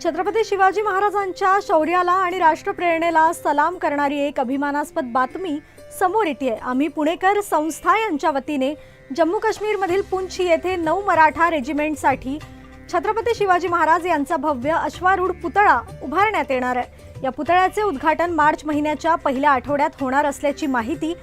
छत्रपती शिवाजी महाराजांच्या शौर्याला आणि राष्ट्रप्रेरणेला सलाम करणारी एक अभिमानास्पद बातमी समोर येते आहे। आम्ही पुणेकर संस्था यांच्या वतीने जम्मू काश्मीरमधील पुंछ येथे 9 मराठा रेजिमेंटसाठी छत्रपती शिवाजी महाराज यांचा भव्य अश्वारूढ पुतळा उभारण्यात येणार आहे। या पुतळ्याचे उद्घाटन मार्च महिन्याच्या पहिल्या आठवड्यात होणार असल्याची माहिती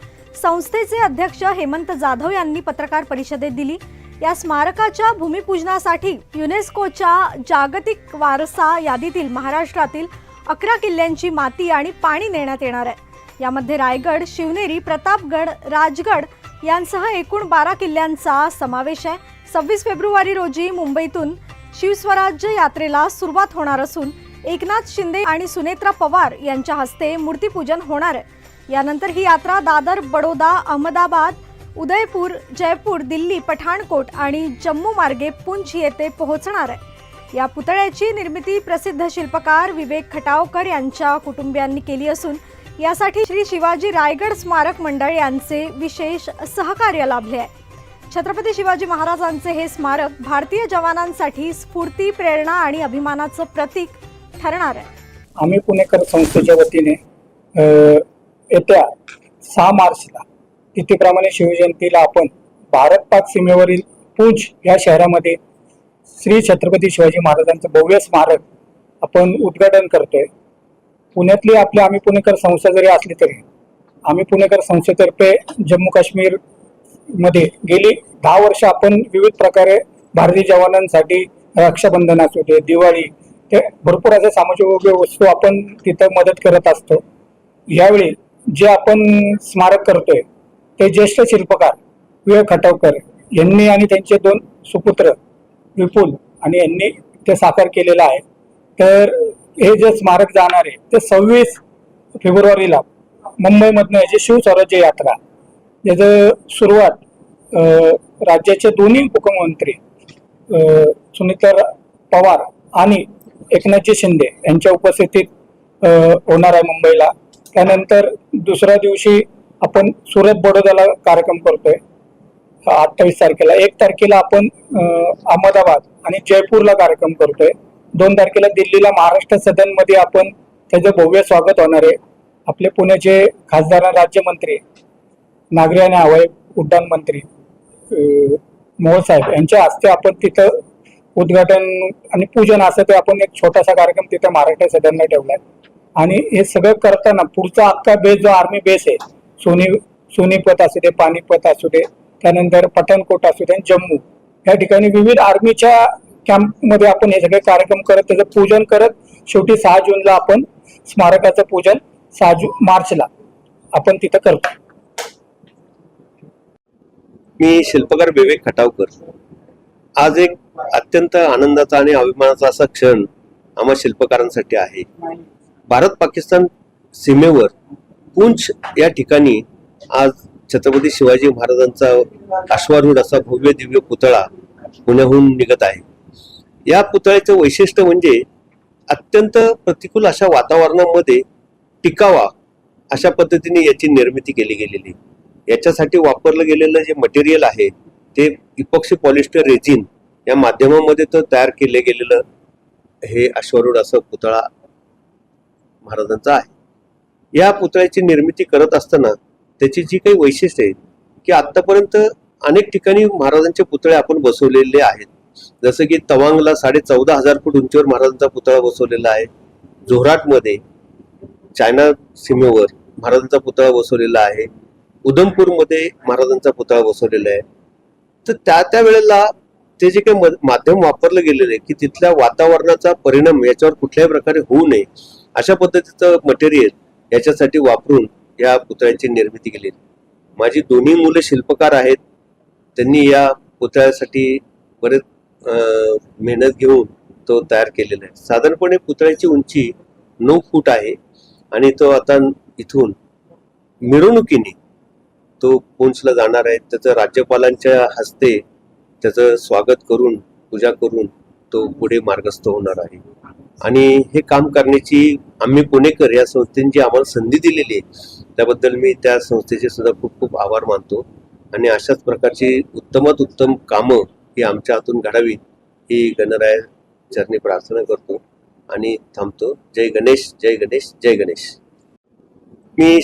संस्थेचे अध्यक्ष हेमंत जाधव यांनी पत्रकार परिषदेत दिली। या स्मारकाच्या भूमिपूजनासाठी युनेस्कोच्या जागतिक वारसा यादीतील महाराष्ट्रातील 11 किल्ल्यांची माती आणि पाणी नेण्यात येणार आहे। यामध्ये रायगड, शिवनेरी, प्रतापगड, राजगड यांसह एकूण 12 किल्ल्यांचा समावेश आहे। 26 फेब्रुवारी रोजी मुंबईतून शिवस्वराज्य यात्रेला सुरुवात होणार असून एकनाथ शिंदे आणि सुनेत्रा पवार यांच्या हस्ते मूर्तिपूजन होणार आहे। यानंतर ही यात्रा दादर, बडोदा, अहमदाबाद, उदयपूर, जयपूर, दिल्ली, पठाणकोट आणि जम्मू मार्गे पुंछ येथे पोहोचणार आहे। या पुतळ्याची निर्मिती प्रसिद्ध शिल्पकार विवेक खटावकर यांच्या कुटुंबियांनी केली असून यासाठी श्री शिवाजी रायगड स्मारक मंडळ यांचे विशेष सहकार्य लाभले आहे। छत्रपती शिवाजी महाराजांचे हे स्मारक भारतीय जवानांसाठी स्फूर्ती, प्रेरणा आणि अभिमानाचं प्रतीक ठरणार आहे। आम्ही पुणेकर संस्थेच्या वतीने येत्या 6 मार्चला तिथीप्रमाणे शिवजयंतीला आपण भारत-पाक सीमेवरील पुंछ या शहरामध्ये श्री छत्रपती शिवाजी महाराजांचं भव्य स्मारक आपण उद्घाटन करतोय। पुण्यातली आम्ही पुणेकर संस्था जरी असली तरी आम्ही पुणेकर संस्थेतर्फे जम्मू काश्मीर मध्ये गेली 10 वर्ष आपण विविध प्रकारे भारतीय जवानांसाठी रक्षाबंधन असू दे, दिवाळी, ते भरपूर असे सामाजिक वस्तू आपण तिथं मदत करत असतो। यावेळी जे आपण स्मारक करतोय ते ज्येष्ठ शिल्पकार विवेक खटावकर यांनी आणि त्यांचे 2 सुपुत्र विपुल आणि यांनी ते साकार केलेलं आहे। तर हे जे स्मारक जाणार आहे ते 26 फेब्रुवारीला मुंबईमधनं जे शिवस्वराज्य यात्रा याचं सुरुवात राज्याचे दोन्ही मुख्यमंत्री सुनेत्रा पवार आणि एकनाथजी शिंदे यांच्या उपस्थितीत होणार आहे मुंबईला। त्यानंतर दुसऱ्या दिवशी आपण सुरत, बडोद्याला कार्यक्रम करतोय 28 तारखेला। 1 तारखेला आपण अहमदाबाद आणि जयपूरला कार्यक्रम करतोय। 2 तारखेला दिल्लीला महाराष्ट्र सदनमध्ये आपण त्याचं भव्य स्वागत होणार आहे। आपले पुण्याचे खासदार राज्यमंत्री, नागरी आणि हवाई उड्डाण मंत्री मोहोळ साहेब यांच्या हस्ते आपण तिथं उद्घाटन आणि पूजन असं ते आपण एक छोटासा कार्यक्रम तिथं महाराष्ट्र सदनला ठेवलाय। आणि हे सगळं करताना पुढचा अख्खा बेस जो आर्मी बेस आहे, सोनीपत असू दे, पानिपत असू दे, त्यानंतर पठाणकोट असू दे, जम्मू या ठिकाणी विविध आर्मीच्या कॅम्पमध्ये आपण हे सगळे कार्यक्रम करत त्याचं पूजन करत शेवटी 6 जूनला आपण स्मारकाचं पूजन 6 मार्चला आपण तिथं करतो। मी शिल्पकार विवेक खटावकर। आज एक अत्यंत आनंदाचा आणि अभिमानाचा असा क्षण आम्हा शिल्पकारांसाठी आहे। भारत पाकिस्तान सीमेवर पुंछ या ठिकाणी आज छत्रपती शिवाजी महाराजांचा अश्वारूढ असा भव्य दिव्य पुतळा पुण्याहून निघत आहे। या पुतळ्याचं वैशिष्ट्य म्हणजे अत्यंत प्रतिकूल अशा वातावरणामध्ये टिकावा अशा पद्धतीने याची निर्मिती केली गेलेली। याच्यासाठी वापरलं गेलेलं जे मटेरियल आहे ते इपॉक्सी पॉलिस्टर रेजिन या माध्यमामध्ये तर तयार केले गेलेलं हे अश्वारूढ असं पुतळा महाराजांचा आहे। या पुतळ्याची निर्मिती करत असताना त्याची जी काही वैशिष्ट्य आहे की आतापर्यंत अनेक ठिकाणी महाराजांचे पुतळे आपण बसवलेले आहेत। जसं की तवांगला 14,500 फूट उंचीवर महाराजांचा पुतळा बसवलेला आहे। जोरहाटमध्ये चायना सीमेवर महाराजांचा पुतळा बसवलेला आहे। उधमपूरमध्ये महाराजांचा पुतळा बसवलेला आहे। तर त्या वेळेला ते जे काही माध्यम वापरलं गेलेलं आहे की तिथल्या वातावरणाचा परिणाम याच्यावर कुठल्याही प्रकारे होऊ नये अशा पद्धतीचं मटेरियल याच्यासाठी वापरून या पुतळ्याची निर्मिती केली। माझी दोन्ही मुलं शिल्पकार आहेत। त्यांनी या पुतळ्यासाठी बरेच मेहनत घेऊन तो तयार केलेला आहे। साधारणपणे पुतळ्याची उंची 9 फूट आहे आणि तो आता इथून मिरवणुकीने तो पुंछला जाणार आहे। त्याचं राज्यपालांच्या हस्ते त्याचं स्वागत करून पूजा करून तो पुढे मार्गस्थ होणार आहे। आणि हे काम करण्याची आम्ही पुणेकर या संस्थेने जी आम्हाला संधी दिलेली आहे त्याबद्दल मी त्या संस्थेचे सुद्धा खूप खूप आभार मानतो। आणि अशाच प्रकारची उत्तमात उत्तम कामं ही आमच्या हातून घडावी ही गणराया चरणी प्रार्थना करतो। आणि थांबतो. जय गणेश, जय गणेश, जय गणेश. मी